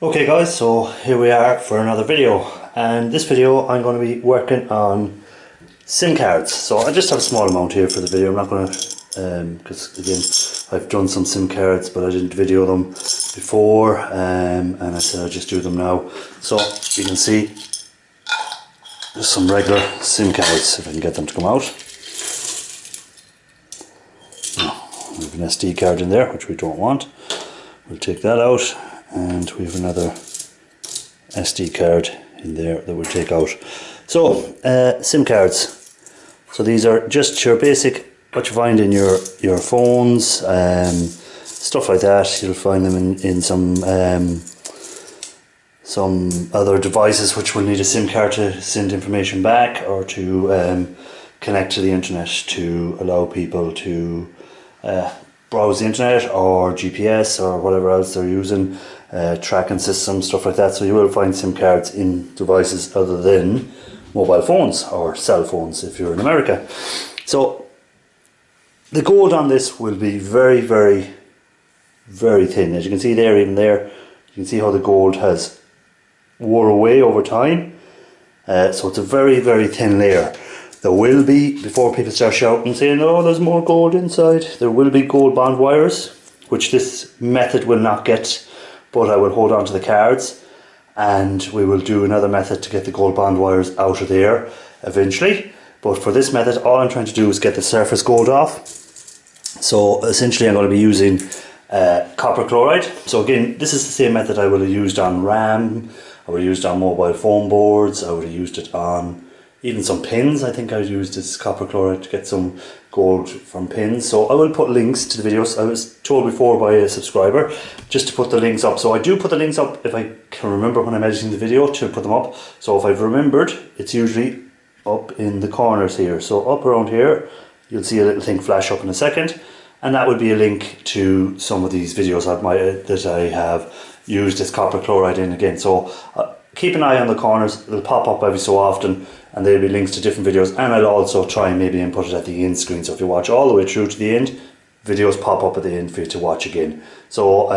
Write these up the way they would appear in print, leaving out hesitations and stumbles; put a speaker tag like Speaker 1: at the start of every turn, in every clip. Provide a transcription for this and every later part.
Speaker 1: Okay guys, so here we are for another video, and this video I'm going to be working on SIM cards. So I just have a small amount here for the video. I'm not going to, because again I've done some SIM cards but I didn't video them before, and I said I'll just do them now. So you can see there's some regular SIM cards, if I can get them to come out. We have an SD card in there which we don't want. We'll take that out. And we have another SD card in there that we'll take out. So SIM cards. So these are just your basic, what you find in your phones, stuff like that. You'll find them in some other devices which will need a SIM card to send information back, or to connect to the internet to allow people to browse the internet, or GPS or whatever else they're using, tracking systems, stuff like that. So you will find SIM cards in devices other than mobile phones or cell phones if you're in America. So the gold on this will be very, very, very thin. As you can see there, even there, you can see how the gold has wore away over time. So it's a very, very thin layer. There will be, before people start shouting saying, oh, there's more gold inside, there will be gold bond wires, which this method will not get, but I will hold on to the cards, and we will do another method to get the gold bond wires out of there eventually. But for this method, all I'm trying to do is get the surface gold off. So essentially I'm going to be using copper chloride. So again, this is the same method I would have used on RAM, I would have used on mobile phone boards, I would have used it on even some pins. I think I used this copper chloride to get some gold from pins. So I will put links to the videos. I was told before by a subscriber just to put the links up. So I do put the links up if I can remember when I'm editing the video to put them up. So if I've remembered, it's usually up in the corners here. So up around here, you'll see a little thing flash up in a second. And that would be a link to some of these videos that I have used this copper chloride in again. So keep an eye on the corners. It'll pop up every so often, and there'll be links to different videos, and I'll also try and maybe input it at the end screen. So if you watch all the way through to the end, videos pop up at the end for you to watch again. So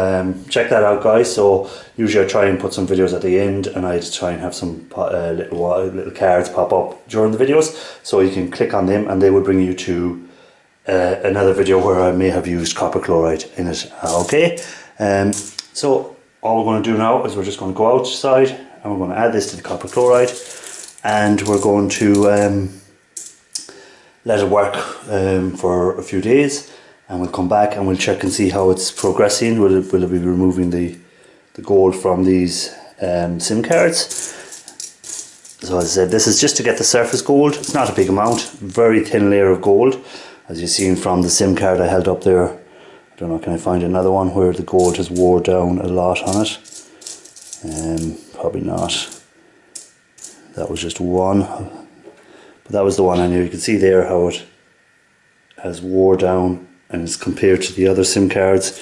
Speaker 1: check that out, guys. So usually I try and put some videos at the end, and I try and have some little cards pop up during the videos, so you can click on them and they will bring you to another video where I may have used copper chloride in it. Okay, so all we're going to do now is we're just going to go outside and we're going to add this to the copper chloride, and we're going to let it work for a few days, and we'll come back and we'll check and see how it's progressing. Will it be removing the gold from these SIM cards? So as I said, this is just to get the surface gold. It's not a big amount, very thin layer of gold, as you've seen from the SIM card I held up there. I don't know, can I find another one where the gold has wore down a lot on it? Probably not. That was just one, but that was the one I knew. You can see there how it has wore down, and it's compared to the other SIM cards.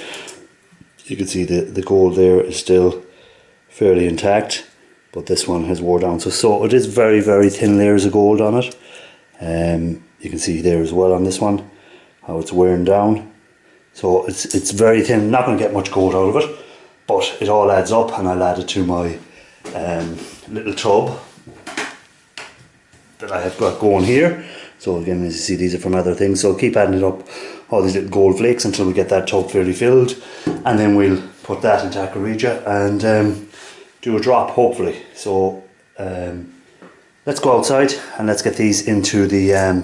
Speaker 1: You can see the gold there is still fairly intact, but this one has wore down. So it is very, very thin layers of gold on it. You can see there as well on this one how it's wearing down. So it's very thin. Not going to get much gold out of it, but it all adds up, and I'll add it to my little tub that I have got going here. So again, as you see, these are from other things, so keep adding it up, all these little gold flakes, until we get that tub fairly filled, and then we'll put that into Aquarija and do a drop, hopefully. So let's go outside and let's get these into the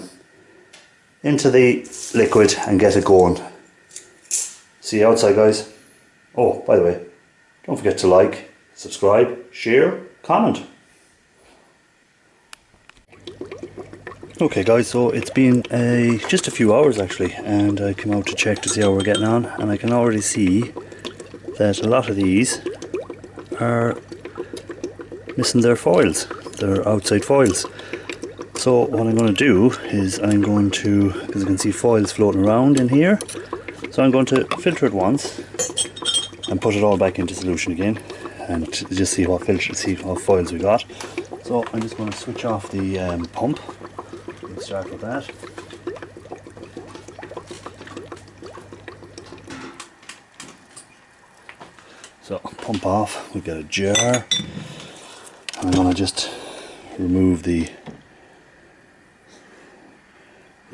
Speaker 1: liquid and get it going. See you outside, guys. Oh, by the way, don't forget to like, subscribe, share, comment. Okay guys, so it's been just a few hours actually, and I came out to check to see how we're getting on, and I can already see that a lot of these are missing their foils, their outside foils. So what I'm going to do is I'm going to, because you can see foils floating around in here, so I'm going to filter it once and put it all back into solution again, and just see what foils we got. So I'm just going to switch off the pump. Let's start with that. So pump off, we've got a jar, and I'm going to just remove the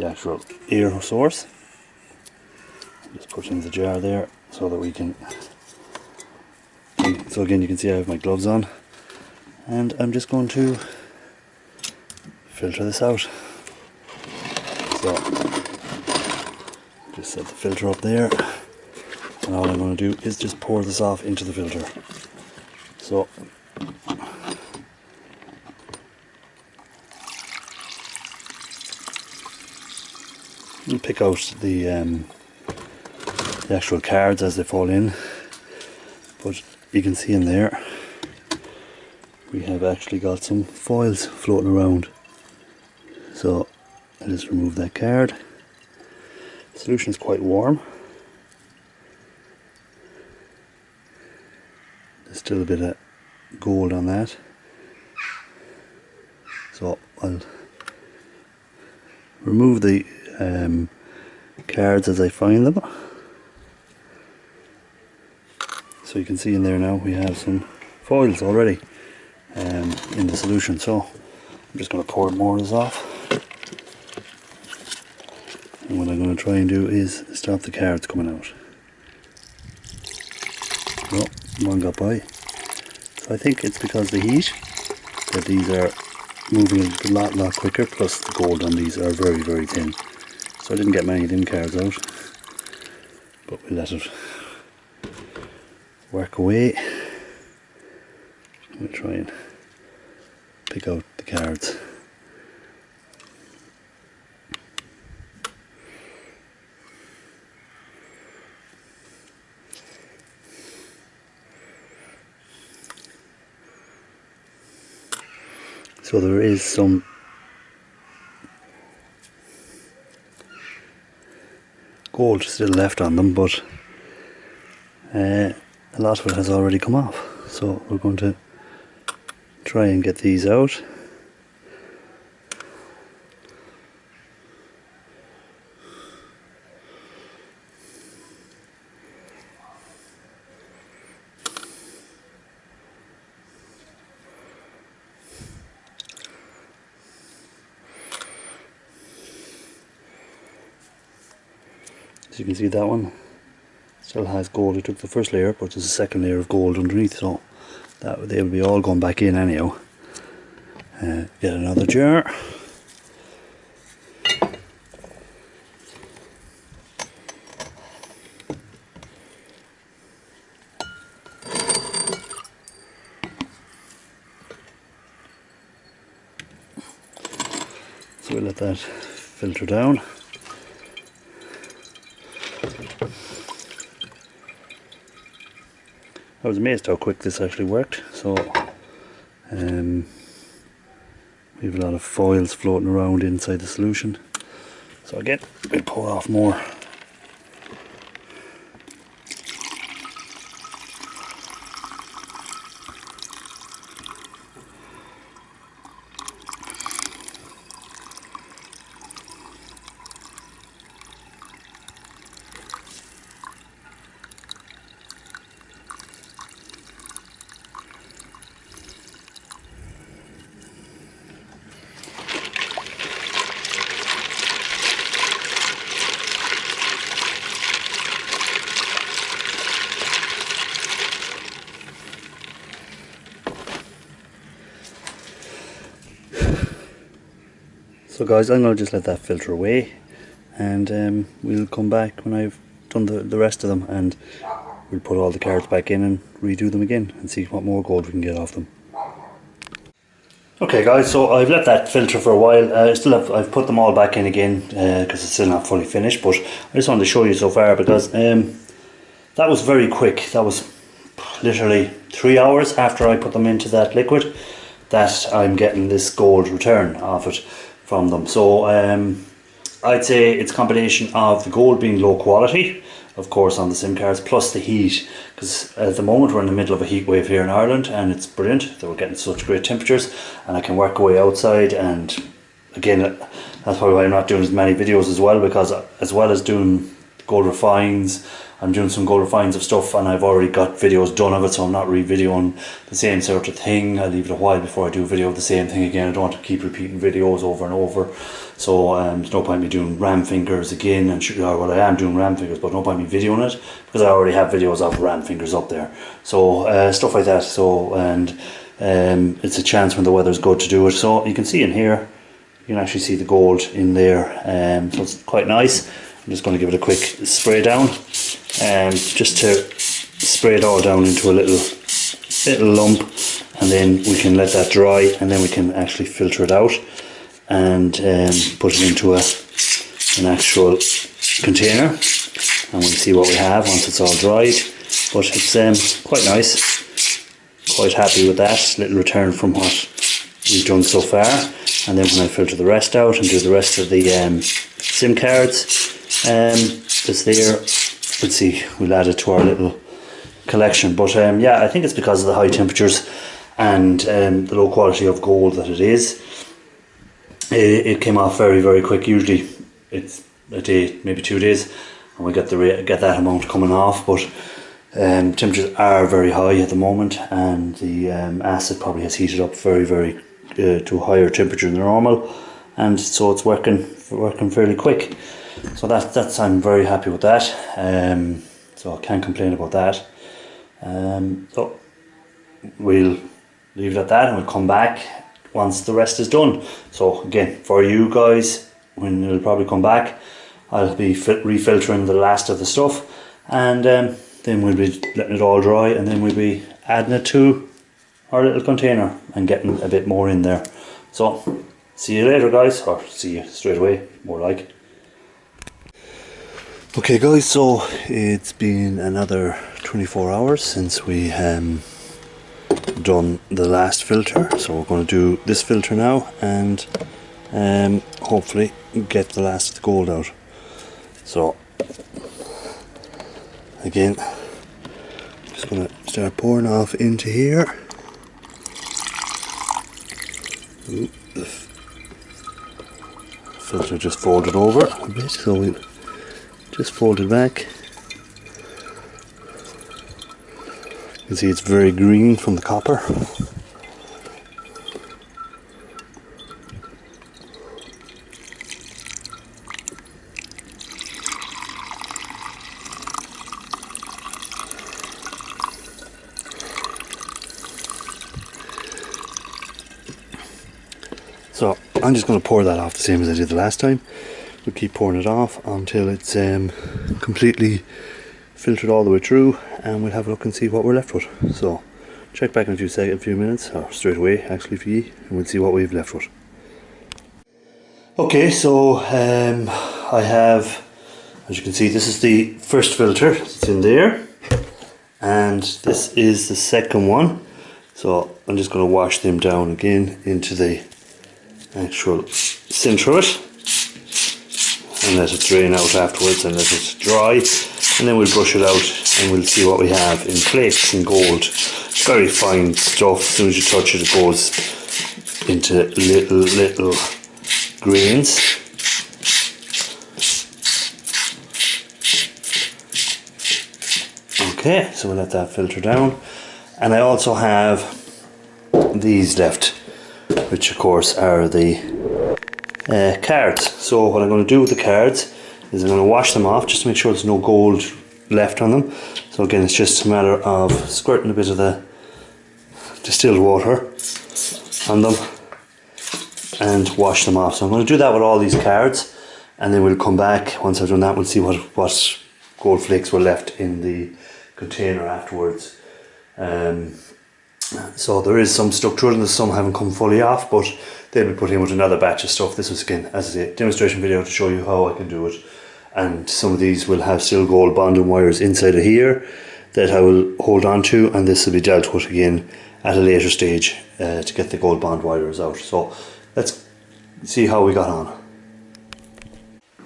Speaker 1: actual air source. Just put it in the jar there so that we can, so again you can see I have my gloves on, and I'm just going to filter this out. So just set the filter up there, and all I'm going to do is just pour this off into the filter. So we'll pick out the actual cards as they fall in, but you can see in there we have actually got some foils floating around. So I just remove that card. The solution is quite warm. There's still a bit of gold on that, so I'll remove the cards as I find them. So you can see in there now we have some foils already in the solution. So I'm just going to pour more of this off, and what I'm going to try and do is stop the cards coming out. Oh, one got by. So I think it's because of the heat that these are moving a lot quicker, plus the gold on these are very thin. So I didn't get many of them cards out, but we let it work away. We'll try and pick out the cards. So there is some gold still left on them, but a lot of it has already come off. So we're going to try and get these out. As you can see, that one still has gold. I took the first layer, but there's a second layer of gold underneath, so that they will be all going back in anyhow. Get another jar. So we'll let that filter down. I was amazed how quick this actually worked. So we have a lot of foils floating around inside the solution. So again, we'll pour off more. So guys, I'm going to just let that filter away, and we'll come back when I've done the rest of them, and we'll put all the cards back in and redo them again and see what more gold we can get off them. Okay guys, so I've let that filter for a while. I've put them all back in again because it's still not fully finished, but I just wanted to show you so far because that was very quick. That was literally 3 hours after I put them into that liquid that I'm getting this gold return off it from them. So I'd say it's a combination of the gold being low quality, of course, on the SIM cards, plus the heat, because at the moment we're in the middle of a heat wave here in Ireland, and it's brilliant that we're getting such great temperatures, and I can work away outside. And again, that's probably why I'm not doing as many videos as well, because as well as doing gold refines. I'm doing some gold refines of stuff, and I've already got videos done of it, so I'm not re-videoing the same sort of thing. I leave it a while before I do a video of the same thing again. I don't want to keep repeating videos over and over. So there's no point me doing ram fingers again, and well, I am doing ram fingers, but no point me videoing it because I already have videos of ram fingers up there. So stuff like that. So and it's a chance when the weather's good to do it. So you can see in here, you can actually see the gold in there. So it's quite nice. I'm just going to give it a quick spray down, just to spray it all down into a little lump, and then we can let that dry, and then we can actually filter it out and put it into an actual container, and we'll see what we have once it's all dried. But it's quite nice, quite happy with that little return from what we've done so far. And then when I filter the rest out and do the rest of the SIM cards that's there, let's see, we'll add it to our little collection. But yeah, I think it's because of the high temperatures and the low quality of gold that it is. It came off very, very quick. Usually it's a day, maybe 2 days, and we get that amount coming off. But temperatures are very high at the moment, and the acid probably has heated up very, very to a higher temperature than normal, and so it's working fairly quick. So that's I'm very happy with that. So I can't complain about that. So we'll leave it at that, and we'll come back once the rest is done. So again, for you guys, when it'll probably come back, I'll be refiltering the last of the stuff, and then we'll be letting it all dry, and then we'll be adding it to our little container and getting a bit more in there. So see you later, guys, or see you straight away, more like. Okay guys, so it's been another 24 hours since we done the last filter, so we're going to do this filter now, and hopefully get the last of the gold out. So again, just going to start pouring off into here. Ooh, the filter just folded over a bit, so we'll just fold it back. You can see it's very green from the copper. So I'm just going to pour that off the same as I did the last time. We'll keep pouring it off until it's completely filtered all the way through, and we'll have a look and see what we're left with. So check back in a few minutes, or straight away actually for you, and we'll see what we've left with. Okay, so I have, as you can see, this is the first filter, it's in there, and this is the second one. So I'm just going to wash them down again into the actual centre of it, and let it drain out afterwards, and let it dry, and then we'll brush it out, and we'll see what we have in flakes and gold. Very fine stuff. As soon as you touch it, it goes into little grains. Okay, so we'll let that filter down, and I also have these left, which of course are the cards. So what I'm going to do with the cards is I'm going to wash them off just to make sure there's no gold left on them. So again, it's just a matter of squirting a bit of the distilled water on them and wash them off. So I'm going to do that with all these cards, and then we'll come back once I've done that. We'll see what gold flakes were left in the container afterwards. So there is some stuck to it, and some haven't come fully off, but they'll be put in with another batch of stuff. This was again, as a demonstration video to show you how I can do it. And some of these will have still gold bonding wires inside of here that I will hold on to, and this will be dealt with again at a later stage to get the gold bond wires out. So let's see how we got on.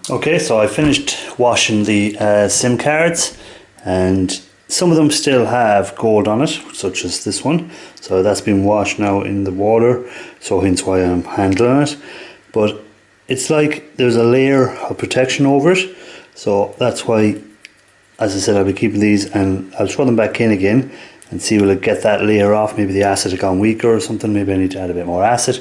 Speaker 1: Okay, so I finished washing the SIM cards, and some of them still have gold on it, such as this one. So that's been washed now in the water, so hence why I'm handling it. But it's like there's a layer of protection over it, So that's why, as I said, I'll be keeping these, and I'll throw them back in again and see will it get that layer off. Maybe the acid had gone weaker or something. Maybe I need to add a bit more acid.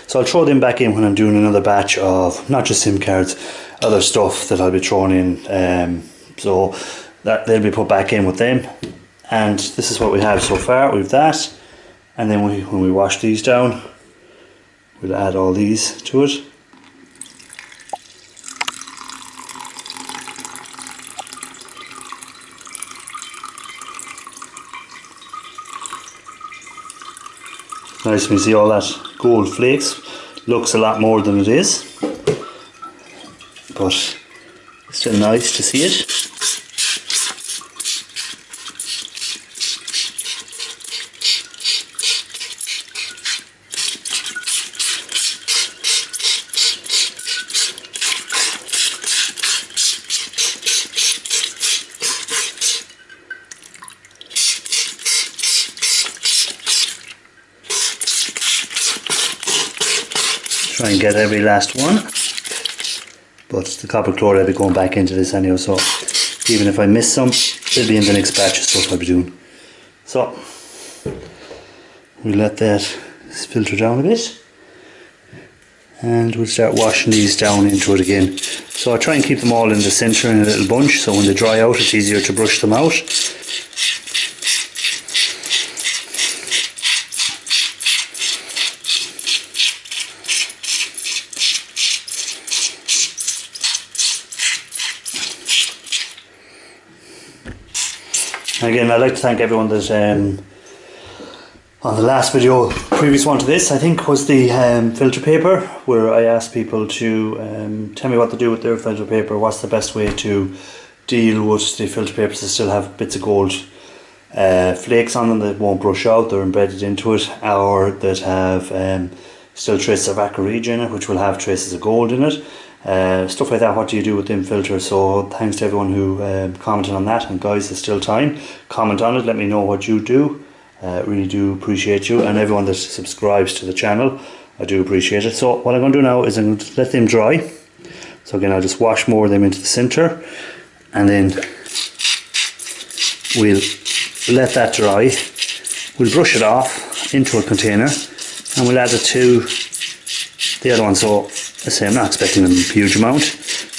Speaker 1: So I'll throw them back in when I'm doing another batch of not just SIM cards, other stuff that I'll be throwing in. So that they'll be put back in with them. And this is what we have so far. We've that, and then when we wash these down, we'll add all these to it. Nice when you see all that gold flakes. Looks a lot more than it is, but it's still nice to see it. Try and get every last one, but the copper chloride will be going back into this anyway, so even if I miss some, they'll be in the next batch of stuff I'll be doing. So we'll let that filter down a bit, and we'll start washing these down into it again. So I try and keep them all in the centre in a little bunch, so when they dry out it's easier to brush them out. Again, I'd like to thank everyone that on the last video, previous one to this, I think was the filter paper, where I asked people to tell me what to do with their filter paper, what's the best way to deal with the filter papers that still have bits of gold flakes on them that won't brush out, they're embedded into it, or that have still traces of acarige in it, which will have traces of gold in it. Stuff like that, what do you do with them filters? So thanks to everyone who commented on that, and guys, there's still time, comment on it, let me know what you do. Really do appreciate you, and everyone that subscribes to the channel, I do appreciate it. So what I'm going to do now is I'm going to let them dry. So again, I'll just wash more of them into the centre, and then we'll let that dry. We'll brush it off into a container, and we'll add it to the other one. So I say I'm not expecting a huge amount,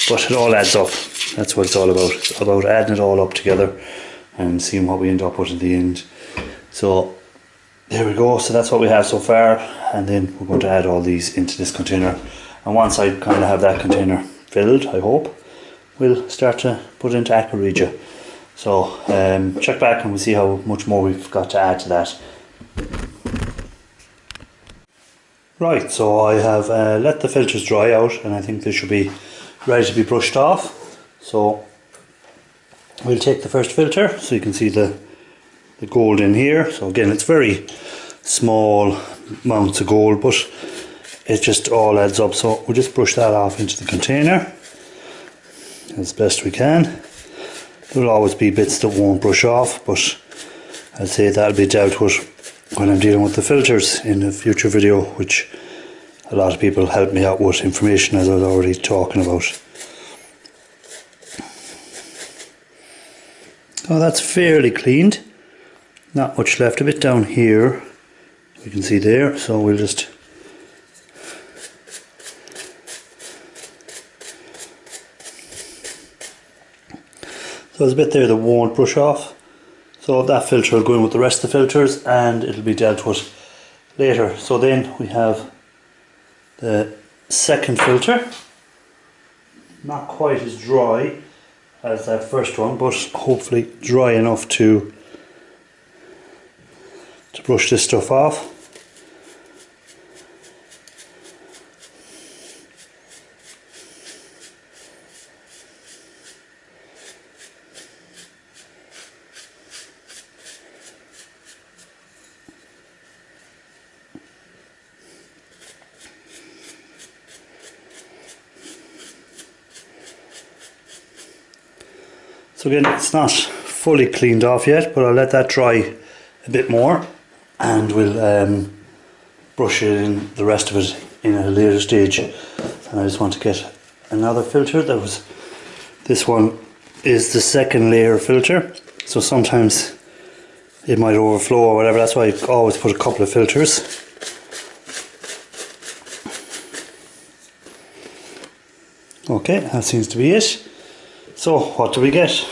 Speaker 1: but it all adds up. That's what it's all about. It's about adding it all up together and seeing what we end up with at the end. So there we go. So that's what we have so far, and then we're going to add all these into this container. And once I kind of have that container filled, I hope, we'll start to put into acarige. So check back and we'll see how much more we've got to add to that. Right, so I have let the filters dry out, and I think they should be ready to be brushed off. So we'll take the first filter, so you can see the gold in here. So again, it's very small amounts of gold, but it just all adds up. So we'll just brush that off into the container as best we can. There will always be bits that won't brush off, but I'd say that'll be dealt with when I'm dealing with the filters in a future video, which a lot of people help me out with information, as I was already talking about. Oh, that's fairly cleaned. Not much left, a bit down here, you can see there, so we'll just so there's a bit there that won't brush off. So that filter will go in with the rest of the filters, and it'll be dealt with later. So then we have the second filter, not quite as dry as that first one, but hopefully dry enough to brush this stuff off. So again, it's not fully cleaned off yet, but I'll let that dry a bit more, and we'll brush it in, the rest of it, in a later stage. And I just want to get another filter that was This one is the second layer filter, so sometimes it might overflow or whatever. That's why I always put a couple of filters. Okay, that seems to be it. So what do we get?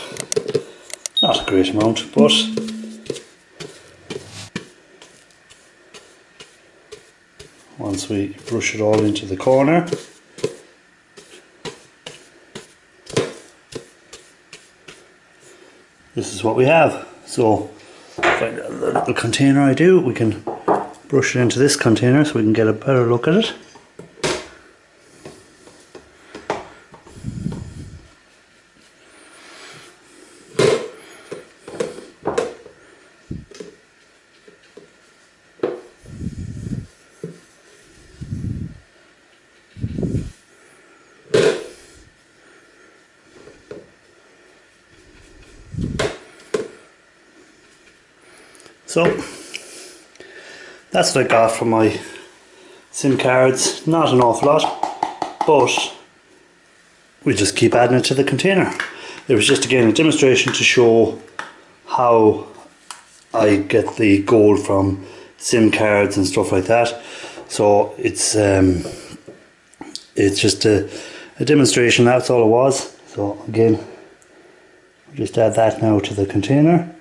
Speaker 1: Not a great amount, but once we brush it all into the corner, this is what we have. So find a little container we can brush it into this container so we can get a better look at it. So that's what I got from my SIM cards. Not an awful lot, but we just keep adding it to the container. It was just again a demonstration to show how I get the gold from SIM cards and stuff like that. So it's just a demonstration, that's all it was. So again, I'll just add that now to the container.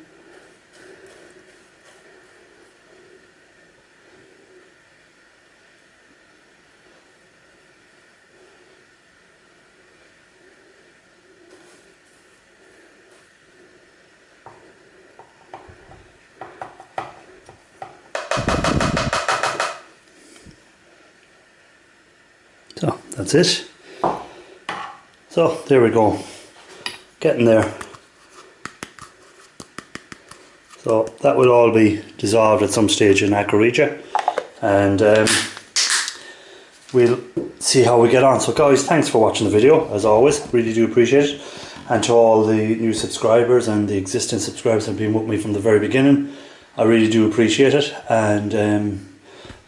Speaker 1: So that's it. So there we go, getting there. So that will all be dissolved at some stage in Aqua Regia, and we'll see how we get on. So guys, thanks for watching the video, as always, really do appreciate it. And to all the new subscribers and the existing subscribers that have been with me from the very beginning, I really do appreciate it. And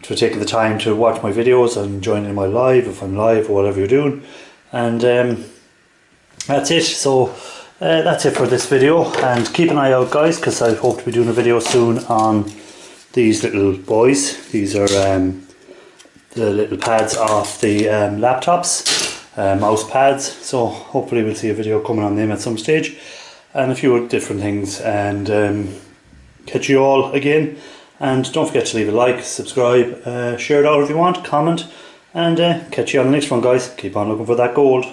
Speaker 1: for taking the time to watch my videos and joining my live, if I'm live or whatever you're doing. And that's it. So that's it for this video, and keep an eye out guys, because I hope to be doing a video soon on these little boys. These are the little pads off the laptops, mouse pads. So hopefully we'll see a video coming on them at some stage, and a few different things. And catch you all again. And don't forget to leave a like, subscribe, share it out if you want, comment, and catch you on the next one guys. Keep on looking for that gold.